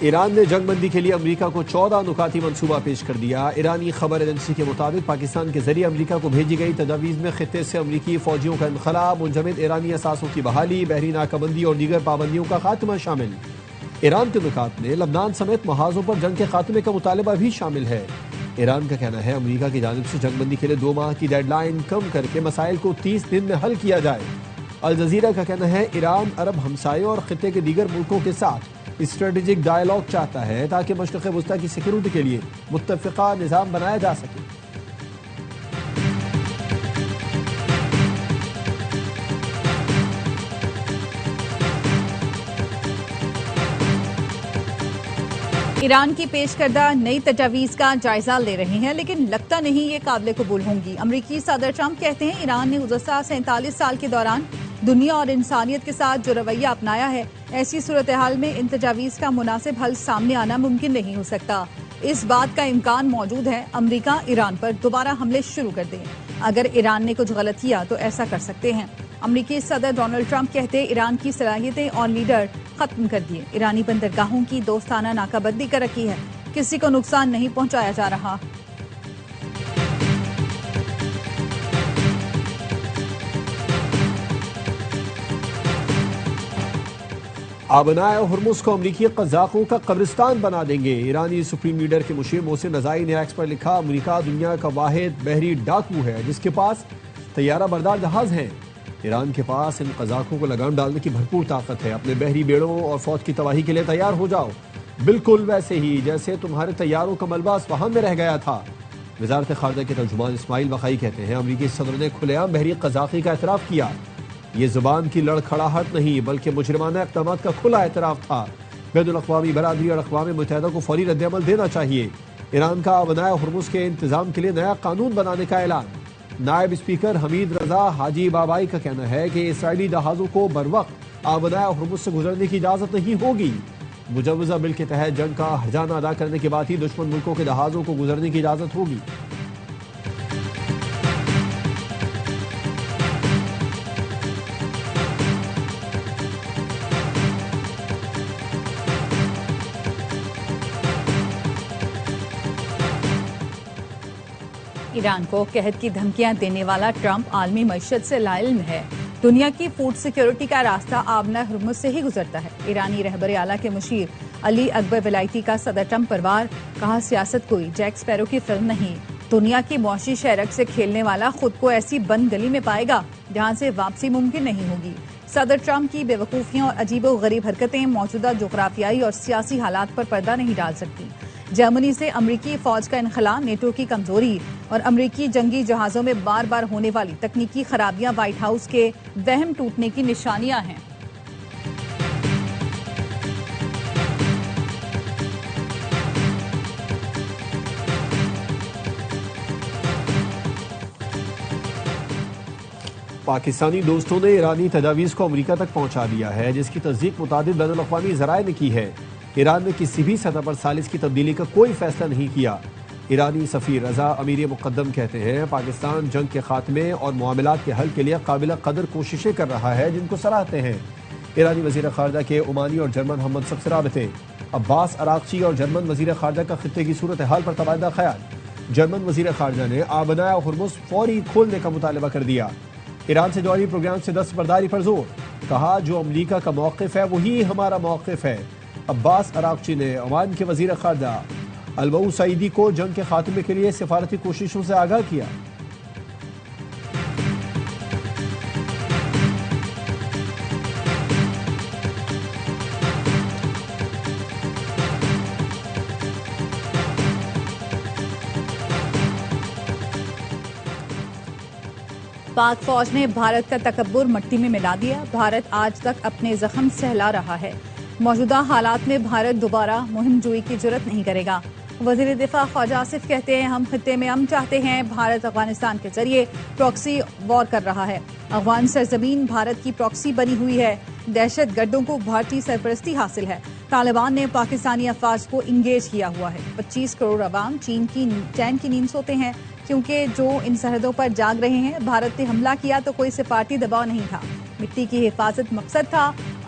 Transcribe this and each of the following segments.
ایران نے جنگ بندی کے لیے امریکہ کو 14 نکاتی منصوبہ پیش کر دیا۔ ایرانی خبر ایجنسی کے مطابق پاکستان کے ذریعے امریکہ کو بھیجی گئی تجاویز میں خطے سے امریکی فوجیوں کا انخلاء، منجمد ایرانی اثاثوں کی بحالی، بحری ناکہ بندی اور دیگر پابندیوں کا خاتمہ شامل۔ ایران کے نکات میں لبنان سمیت محاذوں پر جنگ کے خاتمے کا مطالبہ بھی شامل ہے۔ ایران کا کہنا ہے امریکہ کی جانب سے جنگ بندی کے لیے 2 ماہ کی ڈیڈ لائن کم کر کے مسائل کو 30 دن میں حل کیا جائے۔ الجزیرہ کا کہنا ہے ایران عرب ہمسایوں اور خطے کے دیگر ملکوں کے ساتھ اسٹریٹجک ڈائیلاگ چاہتا ہے تاکہ مشرق وسطیٰ کی سیکیورٹی کے لیے متفقہ نظام بنایا جا سکے۔ ایران کی پیش کردہ نئی تجاویز کا جائزہ لے رہے ہیں، لیکن لگتا نہیں یہ قابل قبول ہوں گی۔ امریکی صدر ٹرمپ کہتے ہیں ایران نے گزشتہ 47 سال کے دوران دنیا اور انسانیت کے ساتھ جو رویہ اپنایا ہے، ایسی صورتحال میں ان تجاویز کا مناسب حل سامنے آنا ممکن نہیں ہو سکتا۔ اس بات کا امکان موجود ہے امریکہ ایران پر دوبارہ حملے شروع کر دیں۔ اگر ایران نے کچھ غلط کیا تو ایسا کر سکتے ہیں۔ امریکی صدر ڈونلڈ ٹرمپ کہتے ایران کی صلاحیتیں اور لیڈر ختم کر دیے، ایرانی بندرگاہوں کی دوستانہ ناکہ بندی کر رکھی ہے، کسی کو نقصان نہیں پہنچایا جا رہا۔ آبنائے ہرمز کو امریکی قزاقوں کا قبرستان بنا دیں گے۔ ایرانی سپریم لیڈر کے مشیر محسن رضائی نے ایکس پر لکھا، امریکہ دنیا کا واحد بحری ڈاکو ہے جس کے پاس طیارہ بردار جہاز ہیں۔ ایران کے پاس ان قزاقوں کو لگام ڈالنے کی بھرپور طاقت ہے۔ اپنے بحری بیڑوں اور فوج کی تباہی کے لیے تیار ہو جاؤ، بالکل ویسے ہی جیسے تمہارے طیاروں کا ملبہ اصفہان میں رہ گیا تھا۔ وزارت خارجہ کے ترجمان اسماعیل بقائی کہتے ہیں امریکی صدر نے کھلے عام بحری قزاقی کا اعتراف کیا۔ یہ زبان کی لڑکھڑاہٹ نہیں بلکہ مجرمانہ اقدامات کا کھلا اعتراف تھا۔ بین الاقوامی برادری اور اقوام متحدہ کو فوری رد عمل دینا چاہیے۔ ایران کا آبنائے ہرمز کے انتظام کے لیے نیا قانون بنانے کا اعلان۔ نائب اسپیکر حمید رضا حاجی بابائی کا کہنا ہے کہ اسرائیلی جہازوں کو بروقت آبنائے ہرمز سے گزرنے کی اجازت نہیں ہوگی۔ مجوزہ بل کے تحت جنگ کا ہرجانہ ادا کرنے کے بعد ہی دشمن ملکوں کے جہازوں کو گزرنے کی اجازت ہوگی۔ ایران کو قحط کی دھمکیاں دینے والا ٹرمپ عالمی معیشت سے لا علم ہے۔ دنیا کی فوڈ سیکیورٹی کا راستہ آبنائے ہرمز سے ہی گزرتا ہے۔ ایرانی رہبر اعلیٰ کے مشیر علی اکبر ولایتی کا صدر ٹرمپ پر وار، کہا سیاست کوئی جیک سپیرو کی فلم نہیں، دنیا کی معاشی شہرک سے کھیلنے والا خود کو ایسی بند گلی میں پائے گا جہاں سے واپسی ممکن نہیں ہوگی۔ صدر ٹرمپ کی بے وقوفیاں اور عجیب و غریب حرکتیں موجودہ جغرافیائی اور سیاسی حالات پر پردہ نہیں ڈال سکتی۔ جرمنی سے امریکی فوج کا انخلاء، نیٹو کی کمزوری اور امریکی جنگی جہازوں میں بار بار ہونے والی تکنیکی خرابیاں وائٹ ہاؤس کے وہم ٹوٹنے کی نشانیاں ہیں۔ پاکستانی دوستوں نے ایرانی تجاویز کو امریکہ تک پہنچا دیا ہے جس کی تصدیق متعدد بین الاقوامی ذرائع نے کی ہے۔ ایران نے کسی بھی سطح پر ثالث کی تبدیلی کا کوئی فیصلہ نہیں کیا۔ ایرانی سفیر رضا امیر مقدم کہتے ہیں پاکستان جنگ کے خاتمے اور معاملات کے حل کے لیے قابل قدر کوششیں کر رہا ہے جن کو سراہتے ہیں۔ ایرانی وزیر خارجہ کے عمانی اور جرمن ہم منصب سے رابطے۔ عباس عراقچی اور جرمن وزیر خارجہ کا خطے کی صورتحال پر تبادلہ خیال۔ جرمن وزیر خارجہ نے آبنائے ہرمز فوری کھولنے کا مطالبہ کر دیا۔ ایران سے جوہری پروگرام سے دستبرداری پر زور، کہا جو امریکہ کا موقف ہے وہی ہمارا موقف ہے۔ عباس عراقچی نے عمان کے وزیر خارجہ البو سعیدی کو جنگ کے خاتمے کے لیے سفارتی کوششوں سے آگاہ کیا۔ پاک فوج نے بھارت کا تکبر مٹی میں ملا دیا، بھارت آج تک اپنے زخم سہلا رہا ہے، موجودہ حالات میں بھارت دوبارہ مہم جوئی کی جرت نہیں کرے گا۔ وزیر دفاع خواجہ آصف کہتے ہیں ہم خطے میں امن چاہتے ہیں، بھارت افغانستان کے ذریعے پراکسی وار کر رہا ہے، افغان سرزمین بھارت کی پراکسی بنی ہوئی ہے، دہشت گردوں کو بھارتی سرپرستی حاصل ہے، طالبان نے پاکستانی افواج کو انگیج کیا ہوا ہے، 25 کروڑ عوام چین کی نیند سوتے ہیں کیونکہ جو ان سرحدوں پر جاگ رہے ہیں۔ بھارت نے حملہ کیا تو کوئی سفارتی دباؤ نہیں تھا، مٹی کی حفاظت مقصد تھا،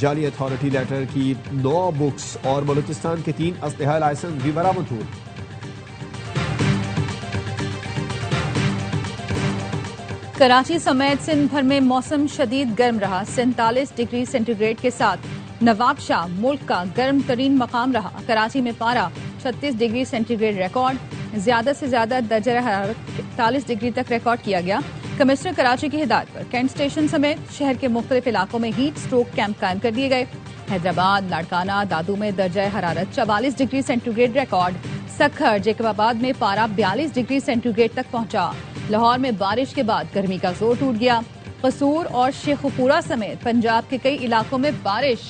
جعلی اتھارٹی لیٹر کی 9 بکس اور بلوچستان کے 3 اسلحہ لائسنس بھی برآمد ہوئے۔ کراچی سمیت سندھ بھر میں موسم شدید گرم رہا۔ 47 ڈگری سینٹی گریڈ کے ساتھ نواب شاہ ملک کا گرم ترین مقام رہا۔ کراچی میں پارہ 36 ڈگری سینٹی گریڈ ریکارڈ، زیادہ سے زیادہ درجہ حرارت 41 ڈگری تک ریکارڈ کیا گیا۔ کمشنر کراچی کی ہدایت پر کینٹ اسٹیشن سمیت شہر کے مختلف علاقوں میں ہیٹ سٹروک کیمپ قائم کر دیے گئے۔ حیدرآباد، لاڑکانہ، دادو میں درجہ حرارت 44 ڈگری سینٹی گریڈ ریکارڈ۔ سکھر، جیکب آباد میں پارہ 42 ڈگری سینٹی گریڈ تک پہنچا۔ لاہور میں بارش کے بعد گرمی کا زور ٹوٹ گیا۔ قصور اور شیخوپورہ سمیت پنجاب کے کئی علاقوں میں بارش۔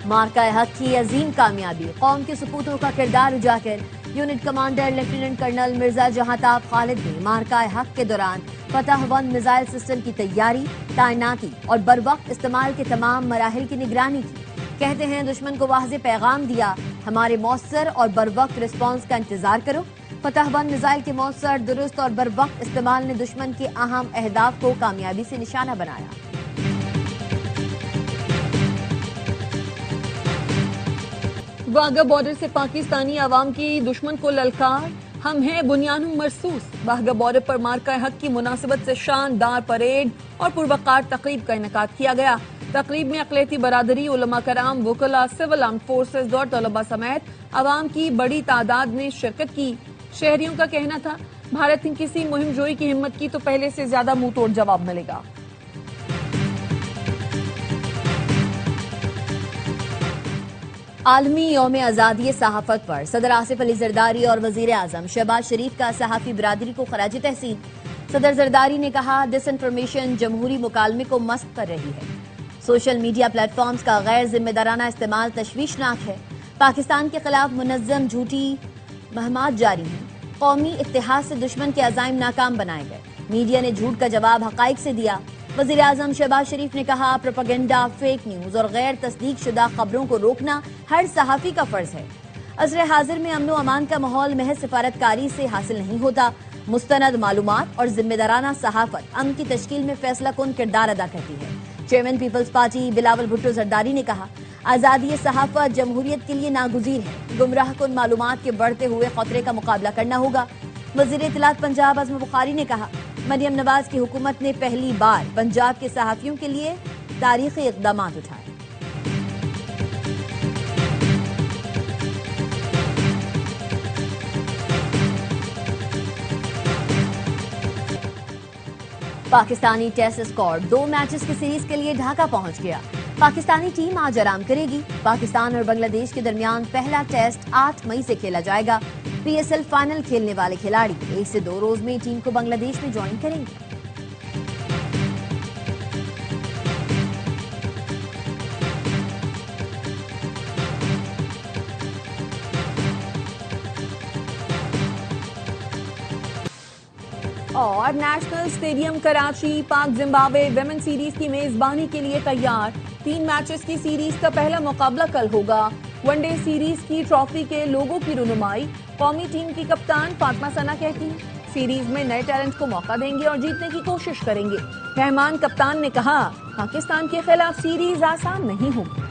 مارکہ حق کی عظیم کامیابی، قوم کے سپوتوں کا کردار اجاگر۔ Unit commander lieutenant colonel Mirza Jahantab Khalid نے مارکہ حق کے دوران فتح 1 میزائل سسٹم کی تیاری، تعیناتی اور بروقت استعمال کے تمام مراحل کی نگرانی کی۔ کہتے ہیں دشمن کو واضح پیغام دیا، ہمارے مؤثر اور بروقت رسپانس کا انتظار کرو۔ فتح 1 میزائل کے مؤثر، درست اور بروقت استعمال نے دشمن کے اہم اہداف کو کامیابی سے نشانہ بنایا۔ واگا بارڈر سے پاکستانی عوام کی دشمن کو للکار، ہم ہیں بنیانوں مرصوص۔ واگا بارڈر پر مارکہ حق کی مناسبت سے شاندار پریڈ اور پروقار تقریب کا انعقاد کیا گیا۔ تقریب میں اقلیتی برادری، علماء کرام، وکلاء، سول آرمڈ فورسز اور طلباء سمیت عوام کی بڑی تعداد نے شرکت کی۔ شہریوں کا کہنا تھا، بھارت نے کسی مہم جوئی کی ہمت کی تو پہلے سے زیادہ منہ توڑ جواب ملے گا۔ عالمی یوم آزادی صحافت پر صدر آصف علی زرداری اور وزیر اعظم شہباز شریف کا صحافی برادری کو خراج تحسین۔ صدر زرداری نے کہا، ڈس انفارمیشن جمہوری مکالمے کو مست کر رہی ہے۔ سوشل میڈیا پلیٹ فارمز کا غیر ذمہ دارانہ استعمال تشویشناک ہے۔ پاکستان کے خلاف منظم جھوٹی مہمات جاری ہیں۔ قومی اتحاد سے دشمن کے عزائم ناکام بنائے گئے۔ میڈیا نے جھوٹ کا جواب حقائق سے دیا۔ وزیر اعظم شہباز شریف نے کہا، پروپیگنڈا، فیک نیوز اور غیر تصدیق شدہ خبروں کو روکنا ہر صحافی کا فرض ہے۔ عصر حاضر میں امن و امان کا ماحول محض سفارتکاری سے حاصل نہیں ہوتا۔ مستند معلومات اور ذمہ دارانہ صحافت امن کی تشکیل میں فیصلہ کن کردار ادا کرتی ہے۔ چیئرمین پیپلز پارٹی بلاول بھٹو زرداری نے کہا، آزادی صحافت جمہوریت کے لیے ناگزیر ہے۔ گمراہ کن معلومات کے بڑھتے ہوئے خطرے کا مقابلہ کرنا ہوگا۔ وزیر اطلاعات پنجاب عزم بخاری نے کہا، مریم نواز کی حکومت نے پہلی بار پنجاب کے صحافیوں کے لیے تاریخی اقدامات اٹھائے۔ پاکستانی ٹیسٹ اسکواڈ 2 میچز کی سیریز کے لیے ڈھاکہ پہنچ گیا۔ پاکستانی ٹیم آج آرام کرے گی۔ پاکستان اور بنگلہ دیش کے درمیان پہلا ٹیسٹ 8 مئی سے کھیلا جائے گا۔ پی ایس ایل فائنل کھیلنے والے کھلاڑی 1 سے 2 روز میں ٹیم کو بنگلہ دیش میں جوائن کریں گے۔ اور نیشنل اسٹیڈیم کراچی پاک زمبابوے ویمن سیریز کی میزبانی کے لیے تیار۔ 3 میچز کی سیریز کا پہلا مقابلہ کل ہوگا۔ ون ڈے سیریز کی ٹرافی کے لوگوں کی رونمائی قومی ٹیم کی کپتان فاطمہ ثنا کہتی ہیں، سیریز میں نئے ٹیلنٹ کو موقع دیں گے اور جیتنے کی کوشش کریں گے۔ رحمان کپتان نے کہا، پاکستان کے خلاف سیریز آسان نہیں ہوگی۔